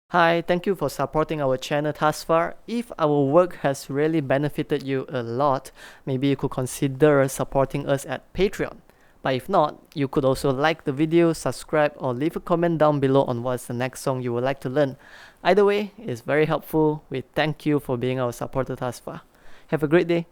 Hi, thank you for supporting our channel thus far. If our work has really benefited you a lot, maybe you could consider supporting us at Patreon. But if not, you could also like the video, subscribe, or leave a comment down below on what's the next song you would like to learn. Either way, it's very helpful. We thank you for being our supporter thus far. Have a great day.